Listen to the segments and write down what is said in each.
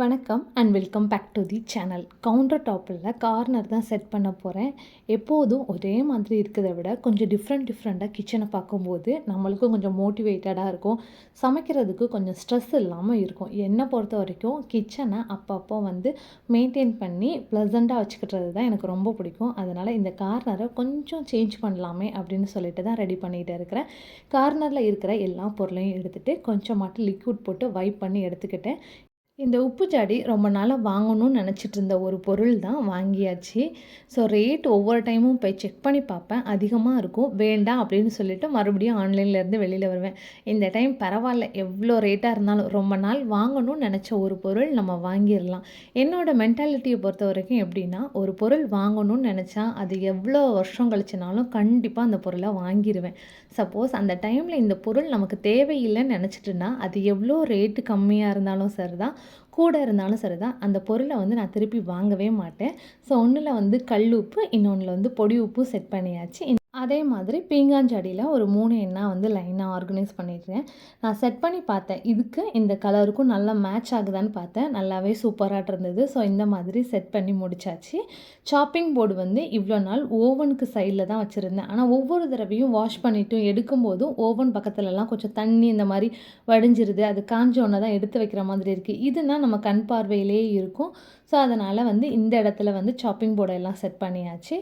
வணக்கம் and welcome back to the channel. Counter டாப்பில் corner தான் செட் பண்ண போகிறேன். எப்போதும் ஒரே மாதிரி இருக்கிறத விட கொஞ்சம் டிஃப்ரெண்ட்டாக கிச்சனை பார்க்கும்போது நம்மளுக்கும் கொஞ்சம் மோட்டிவேட்டடாக இருக்கும். சமைக்கிறதுக்கு கொஞ்சம் ஸ்ட்ரெஸ் இல்லாமல் இருக்கும். என்னை பொறுத்த வரைக்கும் கிச்சனை அப்பப்போ மெயின்டைன் பண்ணி ப்ளசண்ட்டாக வச்சுக்கிட்டது தான் எனக்கு ரொம்ப பிடிக்கும். அதனால் இந்த கார்னரை கொஞ்சம் சேஞ்ச் பண்ணலாமே அப்படின்னு சொல்லிட்டு தான் ரெடி பண்ணிகிட்டு இருக்கிறேன். கார்னரில் இருக்கிற எல்லா பொருளையும் எடுத்துகிட்டு கொஞ்சமாட்டு லிக்விட் போட்டு வைப் பண்ணி எடுத்துக்கிட்டேன். இந்த உப்பு ஜாடி ரொம்ப நாளாக வாங்கணும்னு நினச்சிட்டு இருந்த ஒரு பொருள் தான், வாங்கியாச்சு. ஸோ ரேட் ஒவ்வொரு டைமும் போய் செக் பண்ணி பார்ப்பேன், அதிகமாக இருக்கும். வேண்டாம் அப்படின்னு சொல்லிவிட்டு மறுபடியும் ஆன்லைன்லேருந்து வெளியில் வருவேன். இந்த டைம் பரவாயில்ல, எவ்வளோ ரேட்டாக இருந்தாலும் ரொம்ப நாள் வாங்கணும்னு நினச்ச ஒரு பொருள் நம்ம வாங்கிடலாம். என்னோடய மென்டாலிட்டியை பொறுத்த வரைக்கும் எப்படின்னா, ஒரு பொருள் வாங்கணும்னு நினச்சா அது எவ்வளோ வருஷம் கழிச்சுனாலும் கண்டிப்பாக அந்த பொருளை வாங்கிடுவேன். சப்போஸ் அந்த டைமில் இந்த பொருள் நமக்கு தேவையில்லைன்னு நினச்சிட்டுன்னா, அது எவ்வளோ ரேட்டு கம்மியாக இருந்தாலும் சரி தான், கூட இருந்தாலும் சரி தான், அந்த பொருளை நான் திருப்பி வாங்கவே மாட்டேன். ஸோ ஒன்றில் கல் உப்பு, இன்னொன்றில் பொடி உப்பு செட் பண்ணியாச்சு. அதே மாதிரி பீங்காஞ்சாடியில் ஒரு 3 எண்ணெய் லைனாக ஆர்கனைஸ் பண்ணிடுறேன். நான் செட் பண்ணி பார்த்தேன், இதுக்கு இந்த கலருக்கும் நல்லா மேட்ச் ஆகுதான்னு பார்த்தேன். நல்லாவே சூப்பராக இருந்தது. ஸோ இந்த மாதிரி செட் பண்ணி முடிச்சாச்சு. சாப்பிங் போர்டு இவ்வளோ நாள் ஓவனுக்கு சைடில் தான் வச்சுருந்தேன். ஆனால் ஒவ்வொரு தடவையும் வாஷ் பண்ணிவிட்டு எடுக்கும்போதும் ஓவன் பக்கத்துலலாம் கொஞ்சம் தண்ணி இந்த மாதிரி வடிஞ்சிருது. அது காஞ்சோன்னே தான் எடுத்து வைக்கிற மாதிரி இருக்குது. இதுனா நம்ம கண் பார்வையிலே இருக்கும். ஸோ அதனால் இந்த இடத்துல சாப்பிங் போர்டெல்லாம் செட் பண்ணியாச்சு.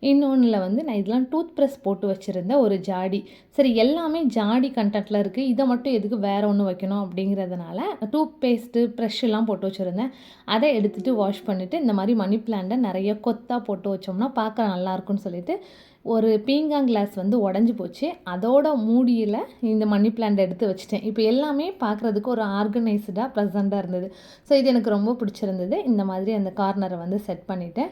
இன்னொன்றில் நான் இதெல்லாம் டூத் ப்ரஷ் போட்டு வச்சுருந்த ஒரு ஜாடி. சரி, எல்லாமே ஜாடி கண்டென்ட்டில் இருக்குது, இதை மட்டும் எதுக்கு வேறு ஒன்று வைக்கணும் அப்படிங்கிறதுனால டூத் பேஸ்ட்டு ப்ரெஷ்ஷெல்லாம் போட்டு வச்சுருந்தேன். அதை எடுத்துகிட்டு வாஷ் பண்ணிவிட்டு இந்த மாதிரி மணி பிளான்ட்டை நிறைய கொத்தாக போட்டு வச்சோம்னா பார்க்க நல்லாயிருக்குன்னு சொல்லிட்டு ஒரு பீங்காங் கிளாஸ் உடஞ்சி போச்சு. அதோட மூடியில் இந்த மணி பிளான்ட் எடுத்து வச்சுட்டேன். இப்போ எல்லாமே பார்க்குறதுக்கு ஒரு ஆர்கனைஸ்டாக ப்ளசண்ட்டாக இருந்தது. ஸோ இது எனக்கு ரொம்ப பிடிச்சிருந்தது. இந்த மாதிரி அந்த கார்னரை செட் பண்ணிவிட்டேன்.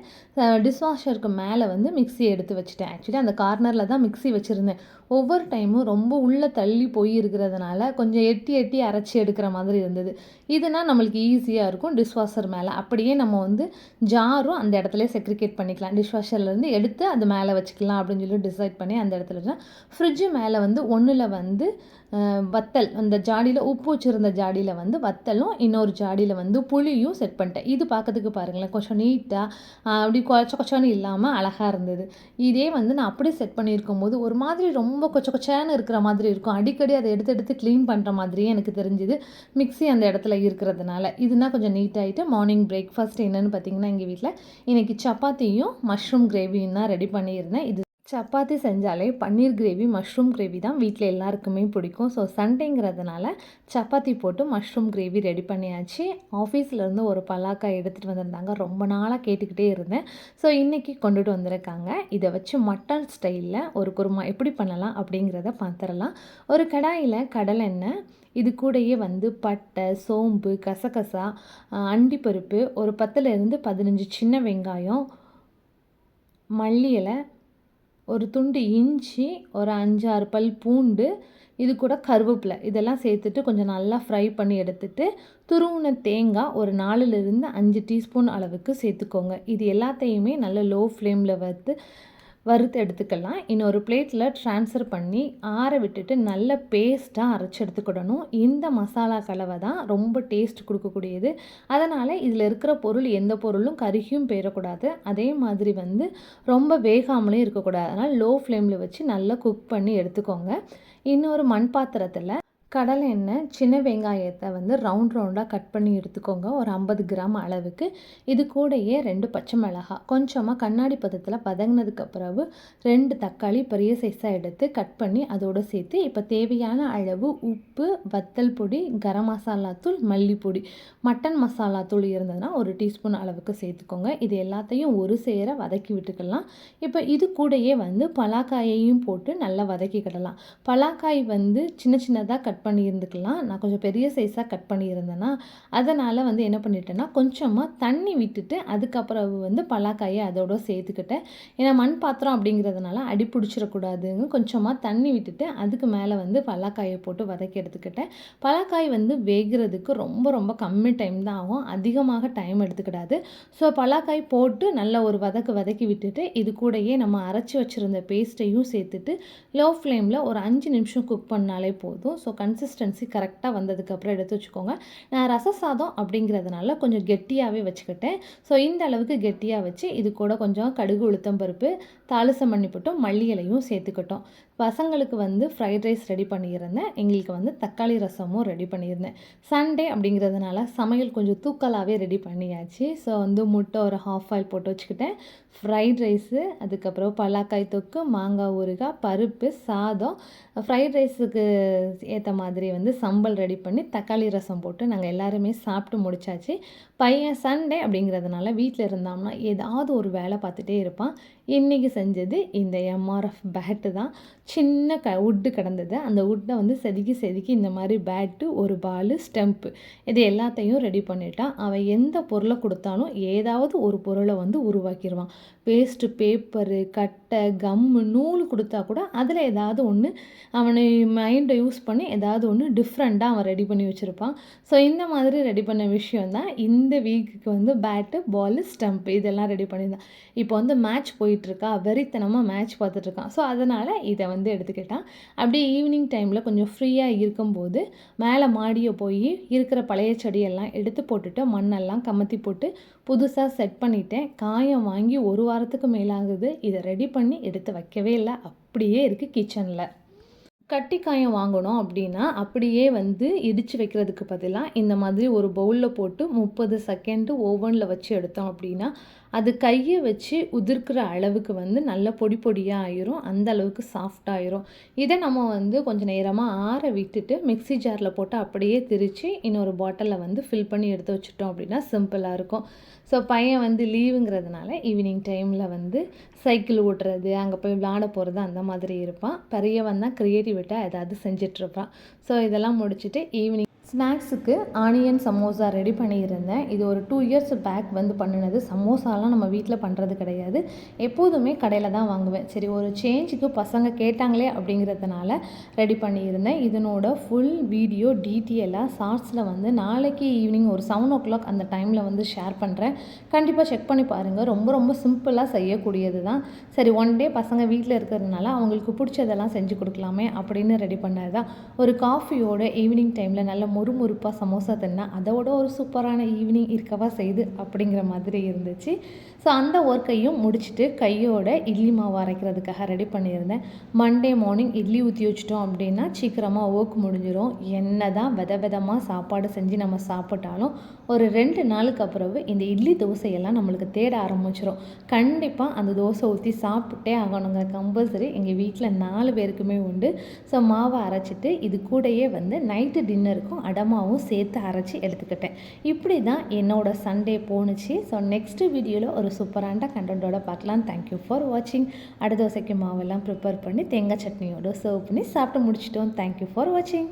டிஷ்வாஷருக்கு மேலே மிக்ஸி எடுத்து வச்சுட்டேன். ஆக்சுவலி அந்த கார்னரில் தான் மிக்ஸி வச்சுருந்தேன். ஒவ்வொரு டைமும் ரொம்ப உள்ளே தள்ளி போய் இருக்கிறதுனால கொஞ்சம் எட்டி எட்டி அரைச்சி எடுக்கிற மாதிரி இருந்தது. இதுனா நம்மளுக்கு ஈஸியாக இருக்கும். டிஷ்வாஷர் மேலே அப்படியே நம்ம ஜாரும் அந்த இடத்துல செக்ரிகேட் பண்ணிக்கலாம். டிஷ்வாஷர்லேருந்து எடுத்து அது மேலே வச்சுக்கலாம் அப்படின்னு சொல்லி டிசைட் பண்ணி அந்த இடத்துல ஃப்ரிட்ஜு மேலே ஒன்றில் வத்தல், அந்த ஜாடியில் உப்பு வச்சுருந்த ஜாடியில் வத்தலும், இன்னொரு ஜாடியில் புளியும் செட் பண்ணிட்டேன். இது பார்க்கறதுக்கு பாருங்களேன், கொஞ்சம் நீட்டாக அப்படி கொச்ச கொச்சன்னு இல்லாமல் அழகாக இருந்தது. இதே நான் அப்படியே செட் பண்ணியிருக்கும் போது ஒரு மாதிரி ரொம்ப கொச்ச கொச்சன்னு இருக்கிற மாதிரி இருக்கும். அடிக்கடி அதை எடுத்து எடுத்து க்ளீன் பண்ணுற மாதிரியே எனக்கு தெரிஞ்சுது, மிக்ஸி அந்த இடத்துல இருக்கிறதுனால. இதுனா கொஞ்சம் நீட்டாகிட்டு மார்னிங் பிரேக்ஃபாஸ்ட் என்னென்னு பார்த்தீங்கன்னா, எங்கள் வீட்டில் இன்றைக்கி சப்பாத்தியும் மஷ்ரூம் கிரேவியும் தான் ரெடி பண்ணியிருந்தேன். இது சப்பாத்தி செஞ்சாலே பன்னீர் கிரேவி, மஷ்ரூம் கிரேவி தான் வீட்டில் எல்லாருக்குமே பிடிக்கும். ஸோ சண்டேங்கிறதுனால சப்பாத்தி போட்டு மஷ்ரூம் கிரேவி ரெடி பண்ணியாச்சு. ஆஃபீஸ்லேருந்து ஒரு பலாக்காய் எடுத்துகிட்டு வந்திருந்தாங்க, ரொம்ப நாளாக கேட்டுக்கிட்டே இருந்தேன். ஸோ இன்றைக்கி கொண்டுட்டு வந்திருக்காங்க. இதை வச்சு மட்டன் ஸ்டைலில் ஒரு குருமா எப்படி பண்ணலாம் அப்படிங்கிறத பார்த்துடலாம். ஒரு கடாயில் கடலெண்ணெய், இது கூடயே பட்டை, சோம்பு, கசகசா, அண்டிப்பருப்பு, ஒரு 10லேருந்து 15 சின்ன வெங்காயம், மல்லி இலை, ஒரு துண்டு இஞ்சி, ஒரு 5, 6 பல் பூண்டு, இது கூட கருவேப்பிலை, இதெல்லாம் சேர்த்துட்டு கொஞ்சம் நல்லா ஃப்ரை பண்ணி எடுத்துட்டு துருவின தேங்காய் ஒரு 4லேருந்து 5 டீஸ்பூன் அளவுக்கு சேர்த்துக்கோங்க. இது எல்லாத்தையுமே நல்ல லோ ஃப்ளேமில் வறுத்து எடுத்துக்கலாம். இன்னொரு பிளேட்டில் ட்ரான்ஸ்ஃபர் பண்ணி ஆற விட்டுட்டு நல்ல பேஸ்ட்டாக அரைச்சி எடுத்துக்கிடணும். இந்த மசாலா கலவை தான் ரொம்ப டேஸ்ட் கொடுக்கக்கூடியது. அதனால் இதில் இருக்கிற பொருள் எந்த பொருளும் கருகியும் போயிடக்கூடாது. அதே மாதிரி ரொம்ப வேகாமலே இருக்கக்கூடாது. அதனால் லோ ஃப்ளேமில் வச்சு நல்லா குக் பண்ணி எடுத்துக்கோங்க. இன்னொரு மண் பாத்திரத்தில் கடலை எண்ணெய், சின்ன வெங்காயத்தை ரவுண்டாக கட் பண்ணி எடுத்துக்கோங்க, ஒரு 50 கிராம் அளவுக்கு. இது கூடயே 2 பச்சை மிளகாய் கொஞ்சமாக கண்ணாடி பதத்தில் பதங்கினதுக்கு பிறகு 2 தக்காளி பெரிய சைஸாக எடுத்து கட் பண்ணி அதோடு சேர்த்து இப்போ தேவையான அளவு உப்பு, வத்தல் பொடி, கரம் மசாலா தூள், மல்லிப்பொடி, மட்டன் மசாலா தூள் இருந்ததுன்னா ஒரு டீஸ்பூன் அளவுக்கு சேர்த்துக்கோங்க. இது எல்லாத்தையும் ஒரு சேர வதக்கி விட்டுக்கலாம். இப்போ இது கூடயே பலாக்காயையும் போட்டு நல்லா வதக்கிக்கிடலாம். பலாக்காய் சின்ன சின்னதாக கட் பண்ணி இருந்துக்கலாம். நான் கொஞ்சம் பெரிய சைஸாக கட் பண்ணியிருந்தேன்னா அதனால் என்ன பண்ணிட்டேன்னா கொஞ்சமாக தண்ணி விட்டுட்டு அதுக்கப்புறம் பலாக்காயை அதோட சேர்த்துக்கிட்டேன். ஏன்னா மண் பாத்திரம் அப்படிங்கிறதுனால அடி பிடிச்சிடக்கூடாதுங்க, கொஞ்சமாக தண்ணி விட்டுட்டு அதுக்கு மேலே பலாக்காயை போட்டு வதக்கி எடுத்துக்கிட்டேன். பலாக்காய் வேகிறதுக்கு ரொம்ப ரொம்ப கம்மி டைம் தான் ஆகும், அதிகமாக டைம் எடுத்துக்கிடாது. ஸோ பலாக்காய் போட்டு நல்லா ஒரு வதக்கி விட்டுட்டு இது கூடயே நம்ம அரைச்சி வச்சுருந்த பேஸ்ட்டையும் சேர்த்துட்டு லோ ஃப்ளேமில் ஒரு 5 நிமிஷம் குக் பண்ணாலே போதும். ஸோ கன்சிஸ்டன்சி கரெக்டாக வந்ததுக்கப்புறம் எடுத்து வச்சுக்கோங்க. நான் ரச சாதம் அப்படிங்கிறதுனால கொஞ்சம் கெட்டியாகவே வச்சுக்கிட்டேன். ஸோ இந்த அளவுக்கு கெட்டியாக வச்சு இது கூட கொஞ்சம் கடுகு உளுத்தம் பருப்பு தாளிசம் பண்ணி போட்டோம், மல்லி இலையும் சேர்த்துக்கிட்டோம். பசங்களுக்கு வந்து ஃப்ரைட் ரைஸ் ரெடி பண்ணியிருந்தேன், எங்களுக்கு வந்து தக்காளி ரசமும் ரெடி பண்ணியிருந்தேன். சண்டே அப்படிங்கிறதுனால சமையல் கொஞ்சம் தூக்கலாகவே ரெடி பண்ணியாச்சு. ஸோ வந்து முட்டை ஒரு ஹாஃப் ஆயில் போட்டு வச்சுக்கிட்டேன், ஃப்ரைட் ரைஸு, அதுக்கப்புறம் பலாக்காய் தொக்கு, மாங்காய் ஊறுகாய், பருப்பு சாதம், ஃப்ரைட் ரைஸுக்கு ஏற்ற மாதிரி வந்து சம்பல் ரெடி பண்ணி தக்காளி ரசம் போட்டு நாங்கள் எல்லாருமே சாப்பிட்டு முடிச்சாச்சு. பையன் சண்டே அப்படிங்கிறதுனால வீட்டில் இருந்தான்னா ஏதாவது ஒரு வேலை பார்த்துட்டே இருப்பான். இன்றைக்கி செஞ்சது இந்த எம்ஆர்எஃப் பேட்டு தான். சின்ன உட்டு கிடந்தது, அந்த உட்டை வந்து செதுக்கி செதுக்கி இந்த மாதிரி பேட்டு, ஒரு பாலு, ஸ்டெம்ப்பு இது எல்லாத்தையும் ரெடி பண்ணிட்டான். அவன் எந்த பொருளை கொடுத்தாலும் ஏதாவது ஒரு பொருளை வந்து உருவாக்கிடுவான். வேஸ்ட்டு பேப்பரு, கட்டை, கம்மு, நூல் கொடுத்தா கூட அதில் ஏதாவது ஒன்று அவனை மைண்டை யூஸ் பண்ணி ஏதாவது ஒன்று டிஃப்ரெண்ட்டாக அவன் ரெடி பண்ணி வச்சுருப்பான். ஸோ இந்த மாதிரி ரெடி பண்ண விஷயம் தான் இந்த வீக்குக்கு வந்து பேட்டு, பாலு, ஸ்டம்ப்பு இதெல்லாம் ரெடி பண்ணியிருந்தான். இப்போ வந்து மேட்ச் போயிட்டுருக்கா, வெறித்தனமாக மேட்ச் பார்த்துட்ருக்கான். ஸோ அதனால் இதை வந்து எடுத்துக்கிட்டான். அப்படியே ஈவினிங் டைமில் கொஞ்சம் ஃப்ரீயாக இருக்கும்போது மேலே மாடியை போய் இருக்கிற பழைய செடியெல்லாம் எடுத்து போட்டுட்டு மண்ணெல்லாம் கமத்தி போட்டு புதுசாக செட் பண்ணிட்டேன். காயம் வாங்கி ஒரு வாரத்துக்கு மேலாகுது. இதை ரெடி பண்ணி எடுத்து வைக்கவே இல்லை, அப்படியே இருக்குது கிச்சனில். கட்டி காயம் வாங்கணும் அப்படின்னா அப்படியே வந்து இடித்து வைக்கிறதுக்கு பதிலாக இந்த மாதிரி ஒரு பவுலில் போட்டு 30 செகண்டு ஓவனில் வச்சு எடுத்தோம் அப்படின்னா அது கையை வச்சு உதிர்க்கிற அளவுக்கு வந்து நல்ல பொடி பொடியாக ஆயிரும், அந்த அளவுக்கு சாஃப்டாகிரும். இதை நம்ம வந்து கொஞ்சம் நேரமாக ஆற விட்டுட்டு மிக்ஸி ஜாரில் போட்டு அப்படியே திரித்து இன்னொரு பாட்டிலில் வந்து ஃபில் பண்ணி எடுத்து வச்சுட்டோம் அப்படின்னா சிம்பிளாக இருக்கும். ஸோ பையன் வந்து லீவுங்கிறதுனால ஈவினிங் டைமில் வந்து சைக்கிள் ஓட்டுறது, அங்கே போய் விளாட போகிறது அந்த மாதிரி இருப்பான். பெரியவன் தான் க்ரியேட்டிவிட்டாக ஏதாவது செஞ்சிட்ருப்பான். ஸோ இதெல்லாம் முடிச்சுட்டு ஈவினிங் ஸ்நாக்ஸுக்கு ஆனியன் சமோசா ரெடி பண்ணியிருந்தேன். இது ஒரு 2 இயர்ஸ் பேக் வந்து பண்ணினது. சமோசாலாம் நம்ம வீட்டில் பண்ணுறது கிடையாது, எப்போதுமே கடையில் தான் வாங்குவேன். சரி ஒரு சேஞ்சுக்கு பசங்க கேட்டாங்களே அப்படிங்கிறதுனால ரெடி பண்ணியிருந்தேன். இதனோட ஃபுல் வீடியோ டீட்டெயிலாக ஷார்ட்ஸில் வந்து நாளைக்கு ஈவினிங் ஒரு 7 o'clock அந்த டைமில் வந்து ஷேர் பண்ணுறேன். கண்டிப்பாக செக் பண்ணி பாருங்கள். ரொம்ப ரொம்ப சிம்பிளாக செய்யக்கூடியது தான். சரி ஒன் டே பசங்க வீட்டில் இருக்கிறதுனால அவங்களுக்கு பிடிச்சதெல்லாம் செஞ்சு கொடுக்கலாமே அப்படின்னு ரெடி பண்ணது தான். ஒரு காஃபியோட ஈவினிங் டைமில் நல்ல முறுமுறுப்பாக சமோசா தின்னா அதோட ஒரு சூப்பரான ஈவினிங் இருக்கவா செய்து அப்படிங்கிற மாதிரி இருந்துச்சு. ஸோ அந்த ஒர்க்கையும் முடிச்சுட்டு கையோட இட்லி மாவு அரைக்கிறதுக்காக ரெடி பண்ணியிருந்தேன். மண்டே மார்னிங் இட்லி ஊற்றி வச்சிட்டோம் அப்படின்னா சீக்கிரமாக ஒர்க் முடிஞ்சிடும். என்ன தான் விதமாக சாப்பாடு செஞ்சு நம்ம சாப்பிட்டாலும் ஒரு 2 நாளுக்கு அப்புறம் இந்த இட்லி தோசையெல்லாம் நம்மளுக்கு தேட ஆரம்பிச்சிடும். கண்டிப்பாக அந்த தோசை ஊற்றி சாப்பிட்டே ஆகணுங்க, கம்பல்சரி. எங்கள் வீட்டில் 4 பேருக்குமே உண்டு. ஸோ மாவை அரைச்சிட்டு இது கூடயே வந்து நைட்டு டின்னருக்கும் அடமாவும் சேர்த்து அரைச்சி எடுத்துக்கிட்டேன். இப்படி தான் என்னோடய சண்டே போணுச்சு. ஸோ நெக்ஸ்ட்டு வீடியோவில் ஒரு சூப்பரான கண்டென்ட்டோட பார்க்கலாம். தேங்க்யூ ஃபார் வாட்சிங். அடை தோசைக்கு மாவெல்லாம் ப்ரிப்பேர் பண்ணி தேங்காய் சட்னியோடு சர்வ் பண்ணி சாப்பிட்டு முடிச்சிட்டோம். தேங்க்யூ ஃபார் வாட்சிங்.